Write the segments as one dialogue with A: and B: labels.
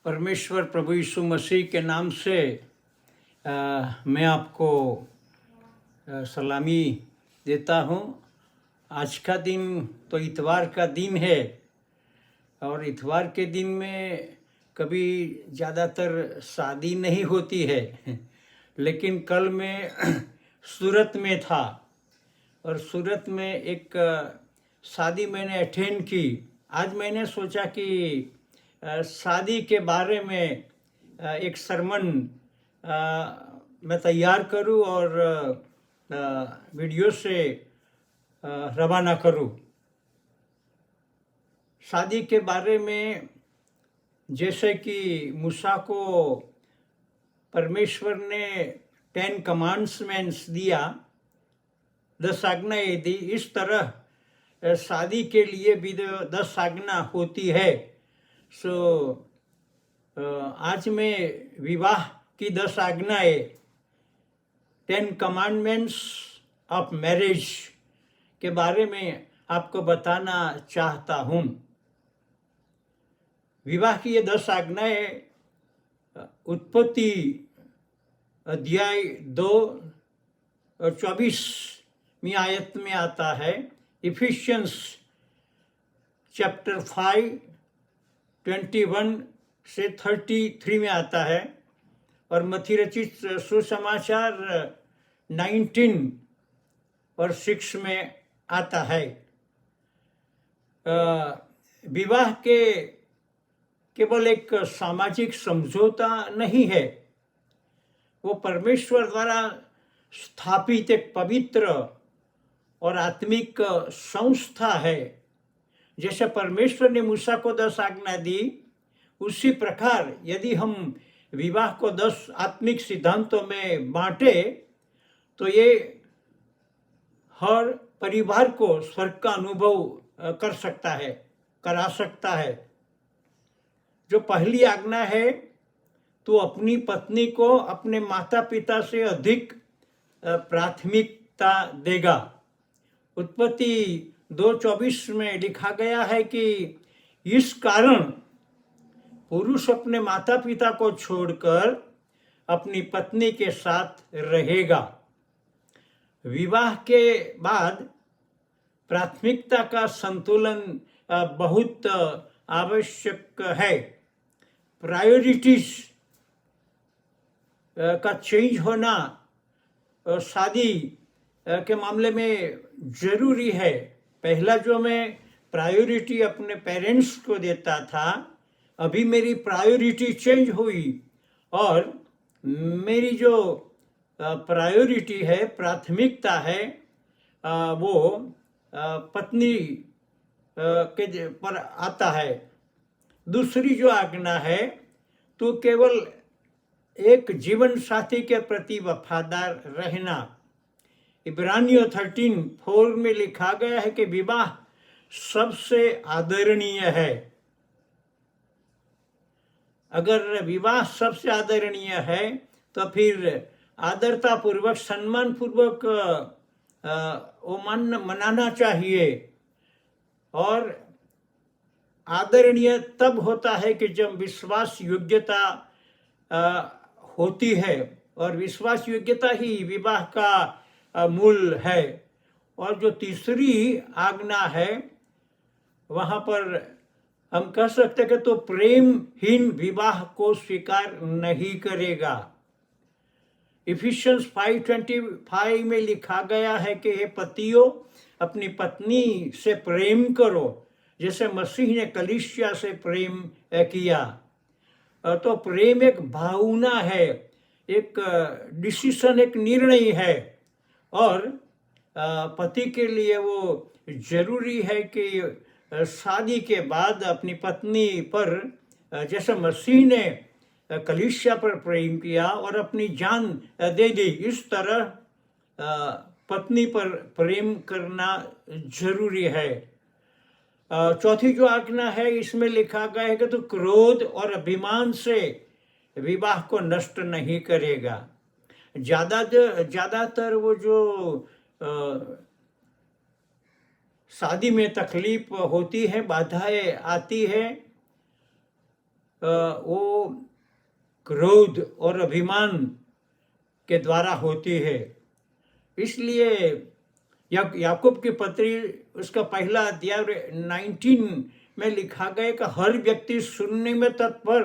A: परमेश्वर प्रभु यीशु मसीह के नाम से मैं आपको सलामी देता हूँ। आज का दिन तो इतवार का दिन है और इतवार के दिन में कभी ज़्यादातर शादी नहीं होती है लेकिन कल मैं सूरत में था और सूरत में एक शादी मैंने अटेंड की। आज मैंने सोचा कि शादी के बारे में एक सरमन मैं तैयार करूं और वीडियो से रवाना करूं। शादी के बारे में जैसे कि मूसा को परमेश्वर ने 10 कमांड्समेंट्स दिया, 10 आज्ञाएं दी, इस तरह शादी के लिए भी 10 आज्ञा होती है। आज मैं विवाह की 10 आज्ञाएं 10 कमांडमेंट्स ऑफ मैरिज के बारे में आपको बताना चाहता हूँ। विवाह की ये 10 आज्ञाएं उत्पत्ति अध्याय 2 और 24वीं आयत में आता है। इफिशियंस चैप्टर 5 21 से 33 में आता है और मत्ती रचित सुसमाचार 19 और 6 में आता है। विवाह के केवल एक सामाजिक समझौता नहीं है, वो परमेश्वर द्वारा स्थापित एक पवित्र और आत्मिक संस्था है। जैसे परमेश्वर ने मूसा को 10 आज्ञा दी, उसी प्रकार यदि हम विवाह को 10 आत्मिक सिद्धांतों में बांटे तो ये हर परिवार को स्वर्ग का अनुभव करा सकता है। जो पहली आज्ञा है, तो अपनी पत्नी को अपने माता पिता से अधिक प्राथमिकता देगा। उत्पत्ति 2:24 में लिखा गया है कि इस कारण पुरुष अपने माता पिता को छोड़कर अपनी पत्नी के साथ रहेगा। विवाह के बाद प्राथमिकता का संतुलन बहुत आवश्यक है। प्रायोरिटीज का चेंज होना शादी के मामले में जरूरी है। पहला जो मैं प्रायोरिटी अपने पेरेंट्स को देता था, अभी मेरी प्रायोरिटी चेंज हुई और मेरी जो प्रायोरिटी है, प्राथमिकता है, वो पत्नी के पर आता है। दूसरी जो आज्ञा है, तो केवल एक जीवन साथी के प्रति वफादार रहना। इब्रानियों 13:4 में लिखा गया है कि विवाह सबसे आदरणीय है। अगर विवाह सबसे आदरणीय है तो फिर आदरता पूर्वक, सम्मान पूर्वक वो मनाना चाहिए। और आदरणीय तब होता है कि जब विश्वास योग्यता होती है, और विश्वास योग्यता ही विवाह का मूल है। और जो तीसरी आज्ञा है, वहाँ पर हम कह सकते कि तो प्रेमहीन विवाह को स्वीकार नहीं करेगा। इफिशियंस 5:25 में लिखा गया है कि हे पतियों, अपनी पत्नी से प्रेम करो जैसे मसीह ने कलीसिया से प्रेम किया। तो प्रेम एक भावना है, एक डिसीजन, एक निर्णय है, और पति के लिए वो जरूरी है कि शादी के बाद अपनी पत्नी पर, जैसे मसीह ने कलीसिया पर प्रेम किया और अपनी जान दे दी, इस तरह पत्नी पर प्रेम करना जरूरी है। चौथी जो आज्ञा है, इसमें लिखा गया है कि तो क्रोध और अभिमान से विवाह को नष्ट नहीं करेगा। ज़्यादातर वो जो शादी में तकलीफ होती है, बाधाएं आती है, वो क्रोध और अभिमान के द्वारा होती है। इसलिए याकूब की पत्री उसका पहला अध्याय 19 में लिखा गया कि हर व्यक्ति सुनने में तत्पर,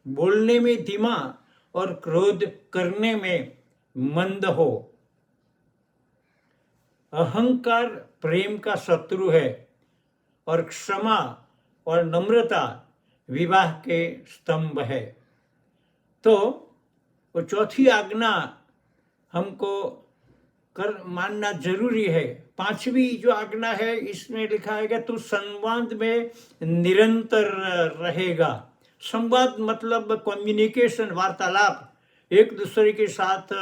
A: बोलने में धीमा और क्रोध करने में मंद हो। अहंकार प्रेम का शत्रु है और क्षमा और नम्रता विवाह के स्तंभ है। तो वो चौथी आज्ञा हमको मानना जरूरी है। पांचवी जो आज्ञा है इसमें लिखा है कि तू संवाद में निरंतर रहेगा। संवाद मतलब कम्युनिकेशन, वार्तालाप, एक दूसरे के साथ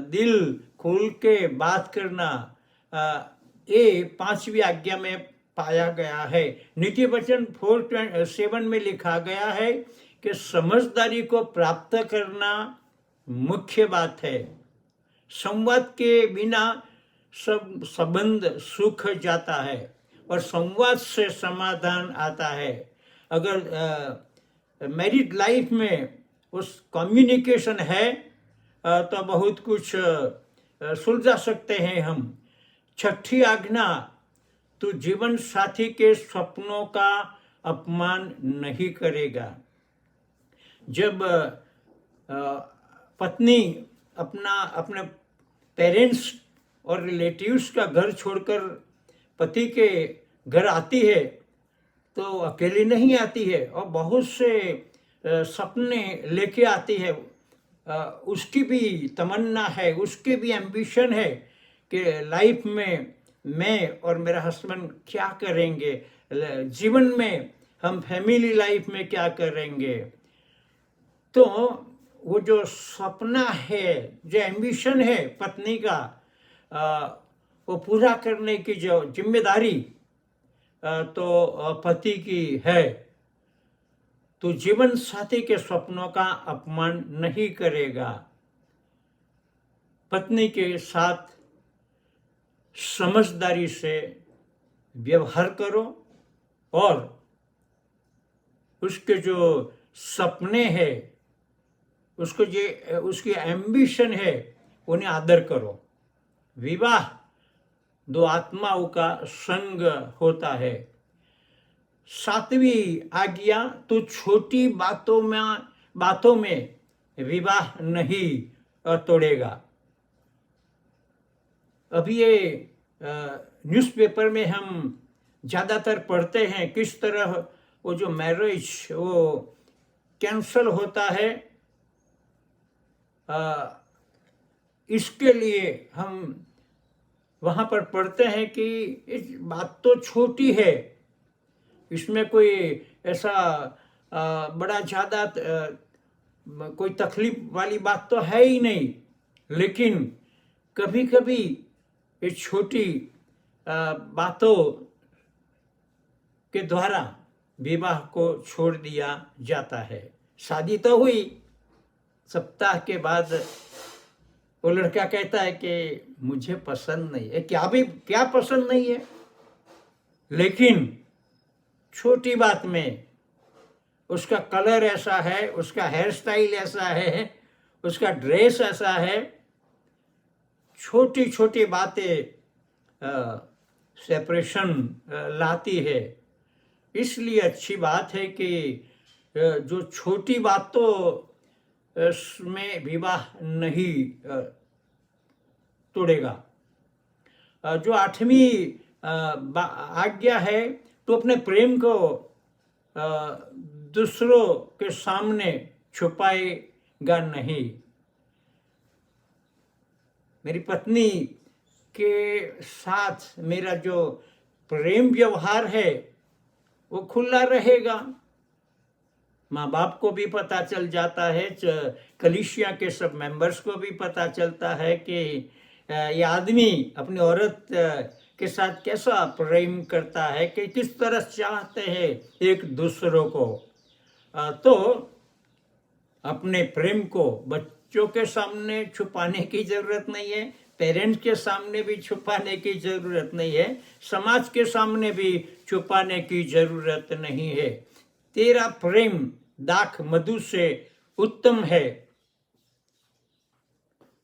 A: दिल खोल के बात करना, ये पांचवी आज्ञा में पाया गया है। नीति वचन 4:7 में लिखा गया है कि समझदारी को प्राप्त करना मुख्य बात है। संवाद के बिना सब संबंध सूख जाता है और संवाद से समाधान आता है। अगर मैरिड लाइफ में उस कम्युनिकेशन है तो बहुत कुछ सुलझा सकते हैं हम। छठी आज्ञा, तू जीवन साथी के सपनों का अपमान नहीं करेगा। जब पत्नी अपने पेरेंट्स और रिलेटिव्स का घर छोड़कर पति के घर आती है तो अकेली नहीं आती है और बहुत से सपने लेके आती है। उसकी भी तमन्ना है, उसकी भी एम्बिशन है कि लाइफ में मैं और मेरा हस्बैंड क्या करेंगे, जीवन में हम फैमिली लाइफ में क्या करेंगे। तो वो जो सपना है, जो एम्बिशन है पत्नी का, वो पूरा करने की जो जिम्मेदारी तो पति की है। तो जीवन साथी के सपनों का अपमान नहीं करेगा। पत्नी के साथ समझदारी से व्यवहार करो और उसके जो सपने हैं, उसको जो उसकी एम्बिशन है, उन्हें आदर करो। विवाह दो आत्माओं का संग होता है। सातवीं आज्ञा, तो छोटी बातों में विवाह नहीं तोड़ेगा। अभी ये न्यूज़पेपर में हम ज़्यादातर पढ़ते हैं किस तरह वो जो मैरिज वो कैंसल होता है। इसके लिए हम वहाँ पर पढ़ते हैं कि इस बात तो छोटी है, इसमें कोई ऐसा बड़ा ज़्यादा कोई तकलीफ वाली बात तो है ही नहीं, लेकिन कभी कभी ये छोटी बातों के द्वारा विवाह को छोड़ दिया जाता है। शादी तो हुई, सप्ताह के बाद वो लड़का कहता है कि मुझे पसंद नहीं है। क्या पसंद नहीं है, लेकिन छोटी बात में उसका कलर ऐसा है, उसका हेयर स्टाइल ऐसा है, उसका ड्रेस ऐसा है, छोटी छोटी बातें सेपरेशन लाती है। इसलिए अच्छी बात है कि जो छोटी बातों में विवाह नहीं तोड़ेगा। जो आठवीं आज्ञा है, तो अपने प्रेम को दूसरों के सामने छुपाएगा नहीं। मेरी पत्नी के साथ मेरा जो प्रेम व्यवहार है वो खुला रहेगा। माँ बाप को भी पता चल जाता है, कलीसिया के सब मेंबर्स को भी पता चलता है कि ये आदमी अपनी औरत के साथ कैसा प्रेम करता है, कि किस तरह चाहते हैं एक दूसरों को। तो अपने प्रेम को बच्चों के सामने छुपाने की जरूरत नहीं है, पेरेंट्स के सामने भी छुपाने की जरूरत नहीं है, समाज के सामने भी छुपाने की जरूरत नहीं है। तेरा प्रेम दाख मधु से उत्तम है।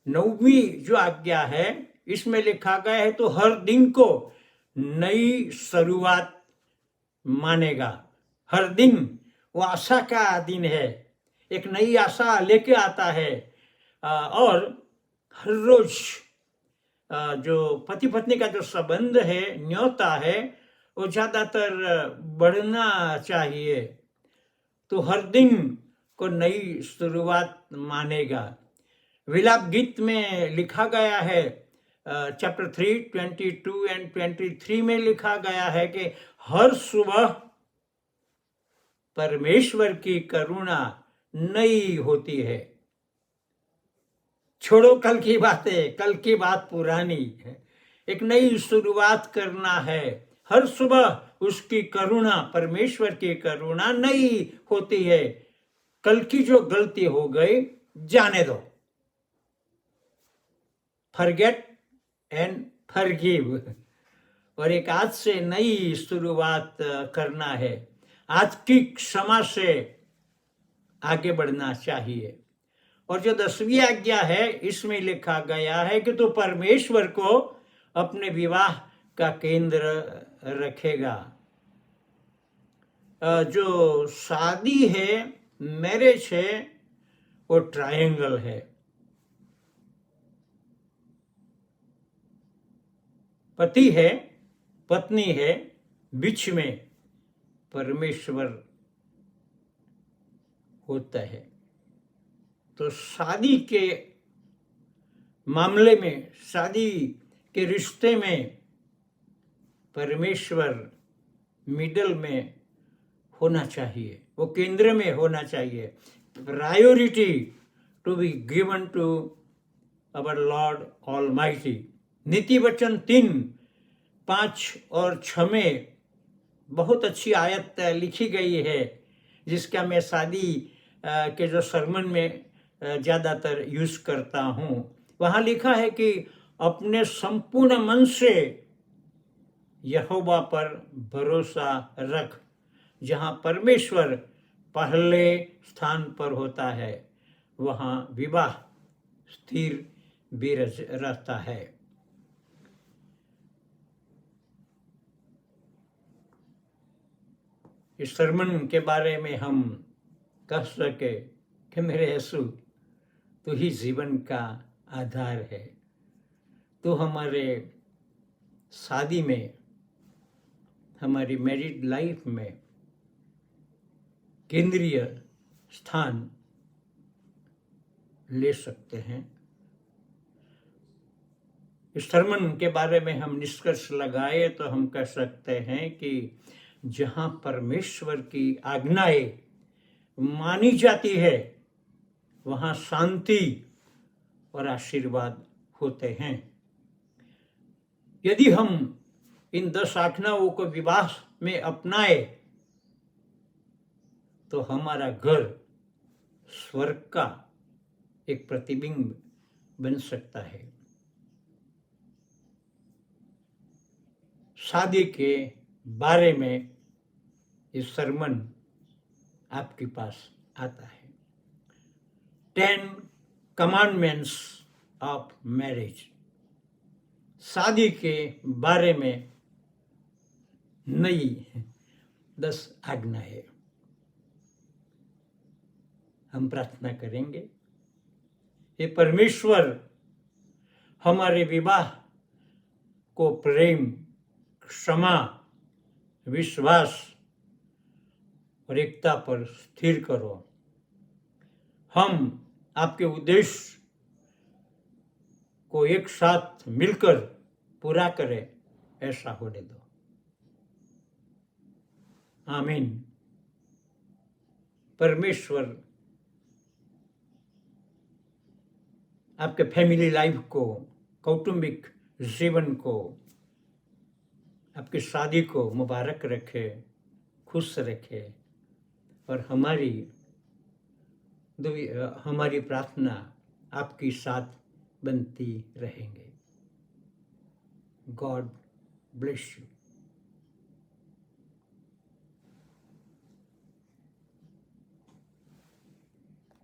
A: 9वीं जो आज्ञा है इसमें लिखा गया है, तो हर दिन को नई शुरुआत मानेगा। हर दिन वो आशा का दिन है, एक नई आशा लेके आता है। और हर रोज जो पति पत्नी का जो संबंध है, न्योता है, वो ज्यादातर बढ़ना चाहिए। तो हर दिन को नई शुरुआत मानेगा। विलाप गीत में लिखा गया है, चैप्टर 3, 22 एंड 23 में लिखा गया है कि हर सुबह परमेश्वर की करुणा नई होती है। छोड़ो कल की बातें, कल की बात पुरानी है, एक नई शुरुआत करना है। हर सुबह उसकी करुणा, परमेश्वर की करुणा नई होती है। कल की जो गलती हो गई जाने दो, फॉरगेट एंड फॉरगिव, और एक आज से नई शुरुआत करना है। आज की क्षमा से आगे बढ़ना चाहिए। और जो 10वीं आज्ञा है इसमें लिखा गया है कि तू परमेश्वर को अपने विवाह का केंद्र रखेगा। जो शादी है, मैरिज है, वो ट्रायंगल है। पति है, पत्नी है, बीच में परमेश्वर होता है। तो शादी के मामले में, शादी के रिश्ते में परमेश्वर मिडल में होना चाहिए, वो केंद्र में होना चाहिए। Priority to be given to our Lord Almighty. नीति वचन 3, 5 और 6 में बहुत अच्छी आयत लिखी गई है, जिसका मैं शादी के जो सरमन में ज़्यादातर यूज करता हूँ। वहाँ लिखा है कि अपने संपूर्ण मन से यहोवा पर भरोसा रख। जहाँ परमेश्वर पहले स्थान पर होता है, वहाँ विवाह स्थिर भी रहता है। इस सरमन के बारे में हम कह सके कि मेरे यीशु तू ही जीवन का आधार है। तो हमारे शादी में, हमारी मैरिड लाइफ में केंद्रीय स्थान ले सकते हैं। इस सरमन के बारे में हम निष्कर्ष लगाए तो हम कह सकते हैं कि जहाँ परमेश्वर की आज्ञाएं मानी जाती है, वहाँ शांति और आशीर्वाद होते हैं। यदि हम इन 10 आज्ञाओं को विवाह में अपनाए तो हमारा घर स्वर्ग का एक प्रतिबिंब बन सकता है। शादी के बारे में ये सरमन आपके पास आता है। 10 कमांडमेंट्स ऑफ मैरिज, शादी के बारे में नई 10 आज्ञाएं। हम प्रार्थना करेंगे। हे परमेश्वर, हमारे विवाह को प्रेम, क्षमा, विश्वास और एकता पर स्थिर करो। हम आपके उद्देश्य को एक साथ मिलकर पूरा करें, ऐसा होने दो। आमीन। परमेश्वर आपके फैमिली लाइफ को, कौटुंबिक जीवन को, आपकी शादी को मुबारक रखे, खुश रखे, और हमारी प्रार्थना आपके साथ बनती रहेंगे। God bless you.